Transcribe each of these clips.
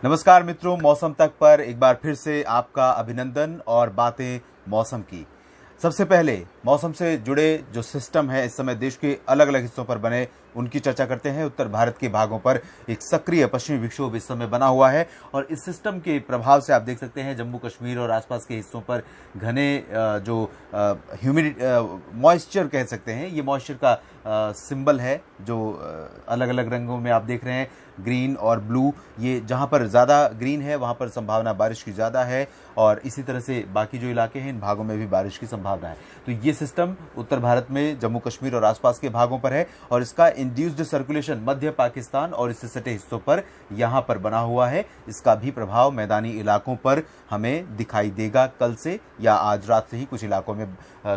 नमस्कार मित्रों, मौसम तक पर एक बार फिर से आपका अभिनंदन और बातें मौसम की। सबसे पहले मौसम से जुड़े जो सिस्टम है इस समय देश के अलग अलग हिस्सों पर बने उनकी चर्चा करते हैं। उत्तर भारत के भागों पर एक सक्रिय पश्चिमी विक्षोभ इस समय बना हुआ है और इस सिस्टम के प्रभाव से आप देख सकते हैं जम्मू कश्मीर और आसपास के हिस्सों पर घने जो ह्यूमिडिटी मॉइस्चर कह सकते हैं, ये मॉइस्चर का सिंबल है जो अलग अलग रंगों में आप देख रहे हैं, ग्रीन और ब्लू। ये जहां पर ज़्यादा ग्रीन है वहां पर संभावना बारिश की ज़्यादा है और इसी तरह से बाकी जो इलाके हैं इन भागों में भी बारिश की संभावना है। तो ये सिस्टम उत्तर भारत में जम्मू कश्मीर और आसपास के भागों पर है और इसका इंड्यूस्ड सर्कुलेशन मध्य पाकिस्तान और इससे सटे हिस्सों पर यहां पर बना हुआ है। इसका भी प्रभाव मैदानी इलाकों पर हमें दिखाई देगा कल से या आज रात से ही। कुछ इलाकों में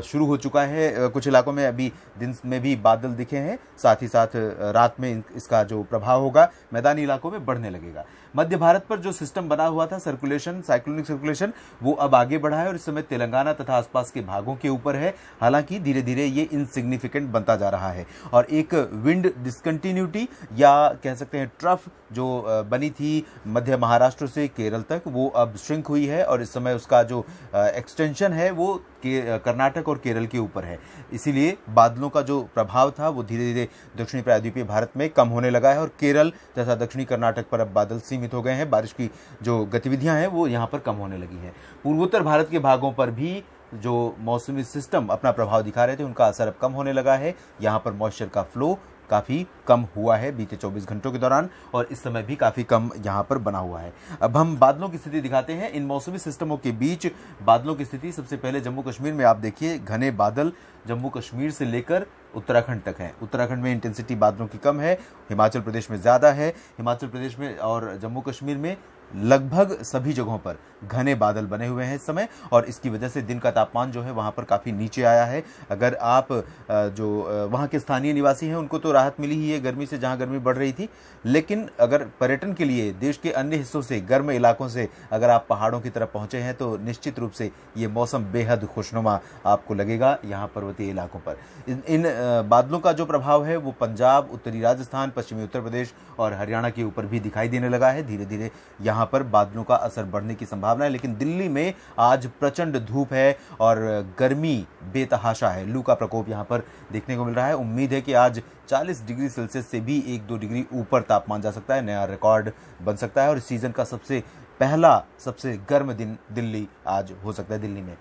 शुरू हो चुका है, कुछ इलाकों में अभी दिन में भी बादल दिखे हैं, साथ ही साथ रात में इसका जो प्रभाव होगा मैदानी इलाकों में बढ़ने लगेगा। मध्य भारत पर जो सिस्टम बना हुआ था सर्कुलेशन, साइक्लोनिक सर्कुलेशन, वो अब आगे बढ़ा है और इस समय तेलंगाना तथा आसपास के भागों के ऊपर है। हालांकि धीरे धीरे ये इनसिग्निफिकेंट बनता जा रहा है और एक विंड डिसकंटिन्यूटी या कह सकते हैं ट्रफ जो बनी थी मध्य महाराष्ट्र से केरल तक, वो अब श्रिंक हुई है और इस समय उसका जो एक्सटेंशन है वो कर्नाटक और केरल के ऊपर है। इसीलिए बादलों का जो प्रभाव था वो धीरे धीरे दक्षिणी प्रायद्वीपीय भारत में कम होने लगा है और केरल तथा दक्षिणी कर्नाटक पर अब बादल सीमित हो गए हैं। बारिश की जो गतिविधियां हैं वो यहाँ पर कम होने लगी हैं। पूर्वोत्तर भारत के भागों पर भी जो मौसमी सिस्टम अपना प्रभाव दिखा रहे थे उनका असर अब कम होने लगा है। यहाँ पर मॉइस्चर का फ्लो काफ़ी कम हुआ है बीते 24 घंटों के दौरान और इस समय भी काफ़ी कम यहाँ पर बना हुआ है। अब हम बादलों की स्थिति दिखाते हैं। इन मौसमी सिस्टमों के बीच बादलों की स्थिति सबसे पहले जम्मू कश्मीर में आप देखिए, घने बादल जम्मू कश्मीर से लेकर उत्तराखंड तक है। उत्तराखंड में इंटेंसिटी बादलों की कम है, हिमाचल प्रदेश में ज़्यादा है। हिमाचल प्रदेश में और जम्मू कश्मीर में लगभग सभी जगहों पर घने बादल बने हुए हैं इस समय और इसकी वजह से दिन का तापमान जो है वहाँ पर काफ़ी नीचे आया है। अगर आप जो वहाँ के स्थानीय निवासी हैं उनको तो राहत मिली ही है गर्मी से, जहाँ गर्मी बढ़ रही थी, लेकिन अगर पर्यटन के लिए देश के अन्य हिस्सों से, गर्म इलाकों से अगर आप पहाड़ों की तरफ पहुँचे हैं तो निश्चित रूप से ये मौसम बेहद खुशनुमा आपको लगेगा यहाँ पर्वतीय इलाकों पर। इन बादलों का जो प्रभाव है वो पंजाब, उत्तरी राजस्थान, पश्चिमी उत्तर प्रदेश और हरियाणा के ऊपर भी दिखाई देने लगा है। धीरे धीरे यहाँ पर बादलों का असर बढ़ने की संभावना है, लेकिन दिल्ली में आज प्रचंड धूप है और गर्मी बेतहाशा है। लू का प्रकोप यहाँ पर देखने को मिल रहा है। उम्मीद है कि आज 40 डिग्री सेल्सियस से भी 1-2 डिग्री ऊपर तापमान जा सकता है, नया रिकॉर्ड बन सकता है और इस सीजन का सबसे पहला सबसे गर्म दिन दिल्ली आज हो सकता है। दिल्ली में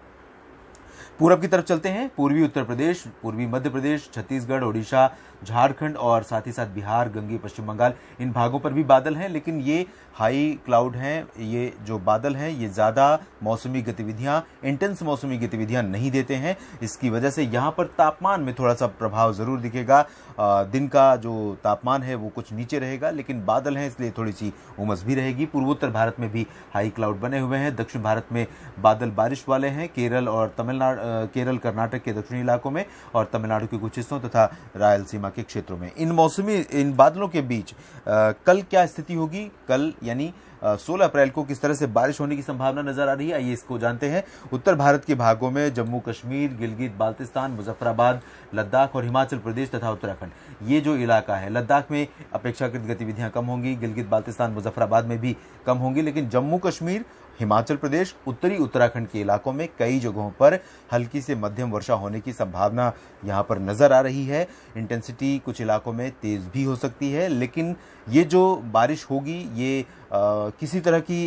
पूरब की तरफ चलते हैं। पूर्वी उत्तर प्रदेश, पूर्वी मध्य प्रदेश, छत्तीसगढ़, ओडिशा, झारखंड और साथ ही साथ बिहार, गंगे, पश्चिम बंगाल, इन भागों पर भी बादल हैं, लेकिन ये हाई क्लाउड हैं। ये जो बादल हैं ये ज़्यादा मौसमी गतिविधियां, इंटेंस मौसमी गतिविधियां नहीं देते हैं। इसकी वजह से यहाँ पर तापमान में थोड़ा सा प्रभाव ज़रूर दिखेगा। दिन का जो तापमान है वो कुछ नीचे रहेगा, लेकिन बादल हैं इसलिए थोड़ी सी उमस भी रहेगी। पूर्वोत्तर भारत में भी हाई क्लाउड बने हुए हैं। दक्षिण भारत में बादल बारिश वाले हैं, केरल और तमिलनाडु, केरल कर्नाटक के दक्षिणी इलाकों में और तमिलनाडु के कुछ हिस्सों तथा रायलसीमा के क्षेत्रों में। इन बादलों के बीच कल क्या स्थिति होगी, कल यानी 16 अप्रैल को किस तरह से बारिश होने की संभावना नजर आ रही है, आइए इसको जानते हैं। उत्तर भारत के भागों में जम्मू कश्मीर, गिलगित बाल्तिस्तान, मुजफ्फराबाद, लद्दाख और हिमाचल प्रदेश तथा उत्तराखंड, ये जो इलाका है, लद्दाख में अपेक्षाकृत गतिविधियां कम होंगी, गिलगित बाल्तिस्तान, मुजफ्फराबाद में भी कम होंगी, लेकिन जम्मू कश्मीर, हिमाचल प्रदेश, उत्तरी उत्तराखंड के इलाकों में कई जगहों पर हल्की से मध्यम वर्षा होने की संभावना यहाँ पर नजर आ रही है। इंटेंसिटी कुछ इलाकों में तेज भी हो सकती है, लेकिन ये जो बारिश होगी ये किसी तरह की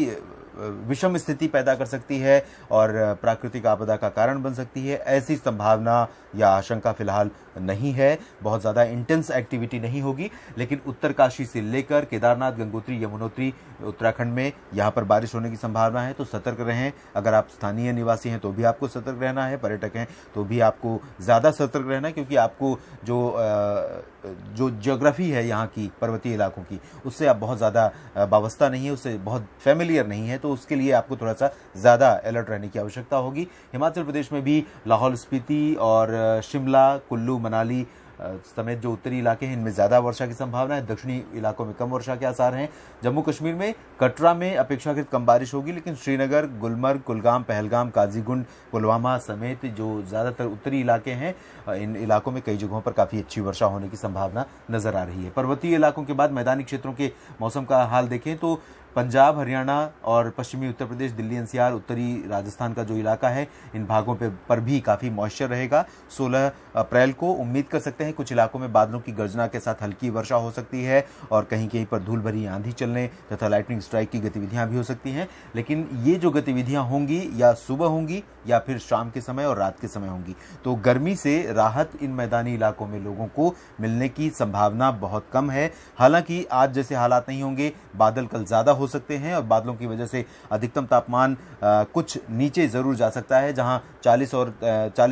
विषम स्थिति पैदा कर सकती है और प्राकृतिक आपदा का कारण बन सकती है। ऐसी संभावना या आशंका फिलहाल नहीं है। बहुत ज़्यादा इंटेंस एक्टिविटी नहीं होगी, लेकिन उत्तरकाशी से लेकर केदारनाथ, गंगोत्री, यमुनोत्री, उत्तराखंड में यहाँ पर बारिश होने की संभावना है। तो सतर्क रहें। अगर आप स्थानीय निवासी हैं तो भी आपको सतर्क रहना है, पर्यटक हैं तो भी आपको ज़्यादा सतर्क रहना है, क्योंकि आपको जो ज्योग्राफी है यहाँ की पर्वतीय इलाकों की, उससे आप बहुत ज़्यादा वाबस्ता नहीं है, उससे बहुत फेमिलियर नहीं है, तो उसके लिए आपको थोड़ा सा ज़्यादा अलर्ट रहने की आवश्यकता होगी। हिमाचल प्रदेश में भी लाहौल स्पीति और शिमला, कुल्लू, मनाली समेत जो उत्तरी इलाके हैं इनमें ज़्यादा वर्षा की संभावना है। दक्षिणी इलाकों में कम वर्षा के आसार हैं। जम्मू कश्मीर में कटरा में अपेक्षाकृत कम बारिश होगी, लेकिन श्रीनगर, गुलमर्ग, कुलगाम, पहलगाम, काजीगुंड, पुलवामा समेत जो ज़्यादातर उत्तरी इलाके हैं इन इलाकों में कई जगहों पर काफ़ी अच्छी वर्षा होने की संभावना नजर आ रही है। पर्वतीय इलाकों के बाद मैदानी क्षेत्रों के मौसम का हाल देखें तो पंजाब, हरियाणा और पश्चिमी उत्तर प्रदेश, दिल्ली एनसीआर, उत्तरी राजस्थान का जो इलाका है, इन भागों पर भी काफ़ी मॉइस्चर रहेगा। 16 अप्रैल को उम्मीद कर सकते हैं कुछ इलाकों में बादलों की गर्जना के साथ हल्की वर्षा हो सकती है और कहीं कहीं पर धूल भरी आंधी चलने तथा लाइटनिंग स्ट्राइक की गतिविधियां भी हो सकती हैं। लेकिन ये जो गतिविधियां होंगी या सुबह होंगी या फिर शाम के समय और रात के समय होंगी, तो गर्मी से राहत इन मैदानी इलाकों में लोगों को मिलने की संभावना बहुत कम है। हालांकि आज जैसे हालात नहीं होंगे, बादल कल ज़्यादा हो सकते हैं और बादलों की वजह से अधिकतम तापमान कुछ नीचे ज़रूर जा सकता है। जहां 40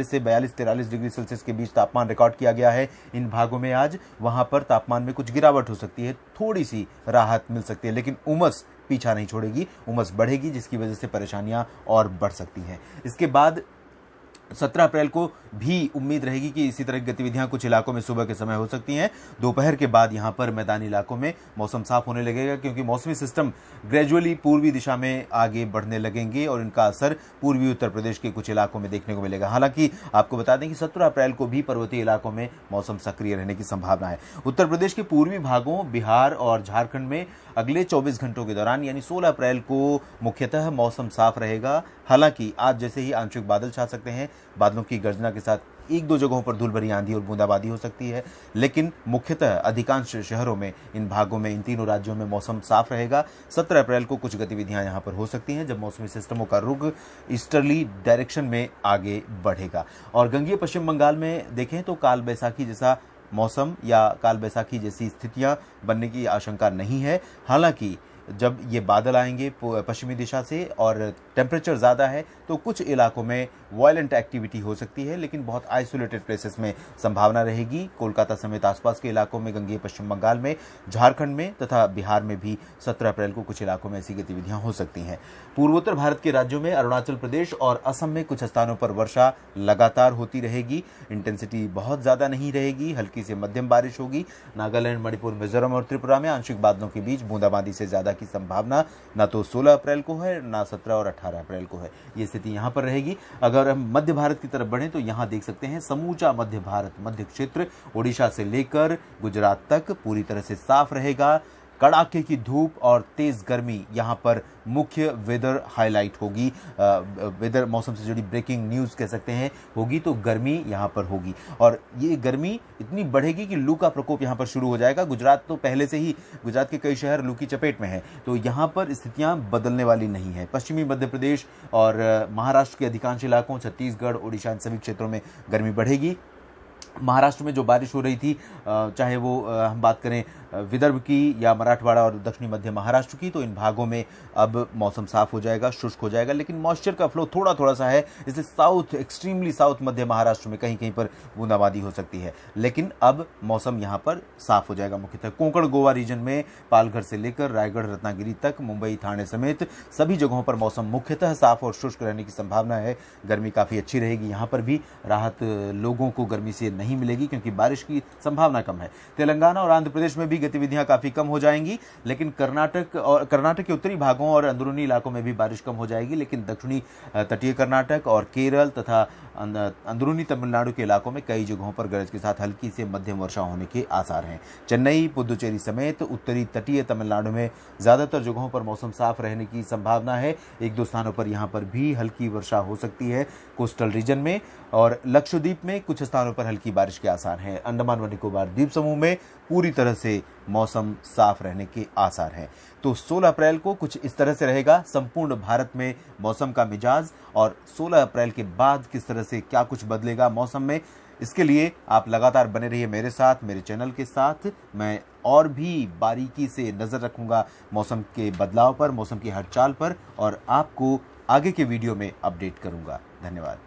से 42-43 डिग्री सेल्सियस के बीच तापमान रिकॉर्ड किया गया है इन भागों में आज, वहां पर तापमान में कुछ गिरावट हो सकती है, थोड़ी सी राहत मिल सकती है, लेकिन उमस पीछा नहीं छोड़ेगी, उमस बढ़ेगी, जिसकी वजह से परेशानियां और बढ़ सकती हैं। इसके बाद 17 अप्रैल को भी उम्मीद रहेगी कि इसी तरह की गतिविधियां कुछ इलाकों में सुबह के समय हो सकती हैं। दोपहर के बाद यहां पर मैदानी इलाकों में मौसम साफ होने लगेगा, क्योंकि मौसमी सिस्टम ग्रेजुअली पूर्वी दिशा में आगे बढ़ने लगेंगे और इनका असर पूर्वी उत्तर प्रदेश के कुछ इलाकों में देखने को मिलेगा। हालांकि आपको बता दें कि 17 अप्रैल को भी पर्वतीय इलाकों में मौसम सक्रिय रहने की संभावना है। उत्तर प्रदेश के पूर्वी भागों, बिहार और झारखंड में अगले 24 घंटों के दौरान यानी 16 अप्रैल को मुख्यतः मौसम साफ रहेगा। हालांकि आज जैसे ही आंशिक बादल छा सकते हैं, बादलों की गर्जना के साथ एक दो जगहों पर धूल भरी आंधी और बूंदाबांदी हो सकती है, लेकिन मुख्यतः अधिकांश शहरों में, इन भागों में, इन तीनों राज्यों में मौसम साफ रहेगा। 17 अप्रैल को कुछ गतिविधियां यहां पर हो सकती हैं जब मौसमी सिस्टमों का रुख ईस्टर्ली डायरेक्शन में आगे बढ़ेगा। और गंगीय पश्चिम बंगाल में देखें तो काल बैसाखी जैसा मौसम या काल बैसाखी जैसी स्थितियां बनने की आशंका नहीं है। हालांकि जब ये बादल आएंगे पश्चिमी दिशा से और टेम्परेचर ज़्यादा है, तो कुछ इलाकों में वायलेंट एक्टिविटी हो सकती है, लेकिन बहुत आइसोलेटेड प्लेसेस में संभावना रहेगी। कोलकाता समेत आसपास के इलाकों में, गंगीय पश्चिम बंगाल में, झारखंड में तथा बिहार में भी 17 अप्रैल को कुछ इलाकों में ऐसी गतिविधियां हो सकती हैं। पूर्वोत्तर भारत के राज्यों में, अरुणाचल प्रदेश और असम में कुछ स्थानों पर वर्षा लगातार होती रहेगी। इंटेंसिटी बहुत ज़्यादा नहीं रहेगी, हल्की से मध्यम बारिश होगी। नागालैंड, मणिपुर, मिजोरम और त्रिपुरा में आंशिक बादलों के बीच बूंदाबांदी से ज़्यादा की संभावना ना तो 16 अप्रैल को है, ना 17 और 18 अप्रैल को है। ये स्थिति यहां पर रहेगी। अगर हम मध्य भारत की तरफ बढ़ें तो यहां देख सकते हैं समूचा मध्य भारत, मध्य क्षेत्र ओडिशा से लेकर गुजरात तक पूरी तरह से साफ रहेगा। कड़ाके की धूप और तेज गर्मी यहां पर मुख्य वेदर हाईलाइट होगी। वेदर, मौसम से जुड़ी ब्रेकिंग न्यूज़ कह सकते हैं, होगी तो गर्मी यहां पर होगी और ये गर्मी इतनी बढ़ेगी कि लू का प्रकोप यहां पर शुरू हो जाएगा। गुजरात तो पहले से ही, गुजरात के कई शहर लू की चपेट में हैं, तो यहां पर स्थितियां बदलने वाली नहीं है। पश्चिमी मध्य प्रदेश और महाराष्ट्र के अधिकांश इलाकों, छत्तीसगढ़, ओडिशा, इन सभी क्षेत्रों में गर्मी बढ़ेगी। महाराष्ट्र में जो बारिश हो रही थी, चाहे वो हम बात करें विदर्भ की या मराठवाड़ा और दक्षिणी मध्य महाराष्ट्र की, तो इन भागों में अब मौसम साफ हो जाएगा, शुष्क हो जाएगा, लेकिन मॉइस्चर का फ्लो थोड़ा थोड़ा सा है, इसलिए साउथ, एक्सट्रीमली साउथ मध्य महाराष्ट्र में कहीं कहीं पर बूंदाबांदी हो सकती है, लेकिन अब मौसम यहाँ पर साफ हो जाएगा। मुख्यतः कोंकण गोवा रीजन में पालघर से लेकर रायगढ़, रत्नागिरी तक, मुंबई, ठाणे समेत सभी जगहों पर मौसम मुख्यतः साफ और शुष्क रहने की संभावना है। गर्मी काफ़ी अच्छी रहेगी, यहाँ पर भी राहत लोगों को गर्मी से नहीं मिलेगी क्योंकि बारिश की संभावना कम है। तेलंगाना और आंध्र प्रदेश में भी गतिविधियां काफी कम हो जाएंगी, लेकिन कर्नाटक के उत्तरी भागों और अंदरूनी इलाकों में भी बारिश कम हो जाएगी, लेकिन दक्षिणी तटीय कर्नाटक और केरल तथा अंदरूनी तमिलनाडु के इलाकों में कई जगहों पर गरज के साथ हल्की से मध्यम वर्षा होने के आसार हैं। चेन्नई, पुदुचेरी समेत उत्तरी तटीय तमिलनाडु में ज्यादातर जगहों पर मौसम साफ रहने की संभावना है। एक दो स्थानों पर यहां पर भी हल्की वर्षा हो सकती है कोस्टल रीजन में, और लक्षद्वीप में कुछ स्थानों पर हल्की बारिश के आसार हैं। अंडमान व निकोबार द्वीप समूह में पूरी तरह से मौसम साफ रहने के आसार हैं। तो 16 अप्रैल को कुछ इस तरह से रहेगा संपूर्ण भारत में मौसम का मिजाज, और 16 अप्रैल के बाद किस तरह से क्या कुछ बदलेगा मौसम में, इसके लिए आप लगातार बने रहिए मेरे साथ, मेरे चैनल के साथ। मैं और भी बारीकी से नजर रखूंगा मौसम के बदलाव पर, मौसम की हर चाल पर, और आपको आगे के वीडियो में अपडेट करूंगा। धन्यवाद।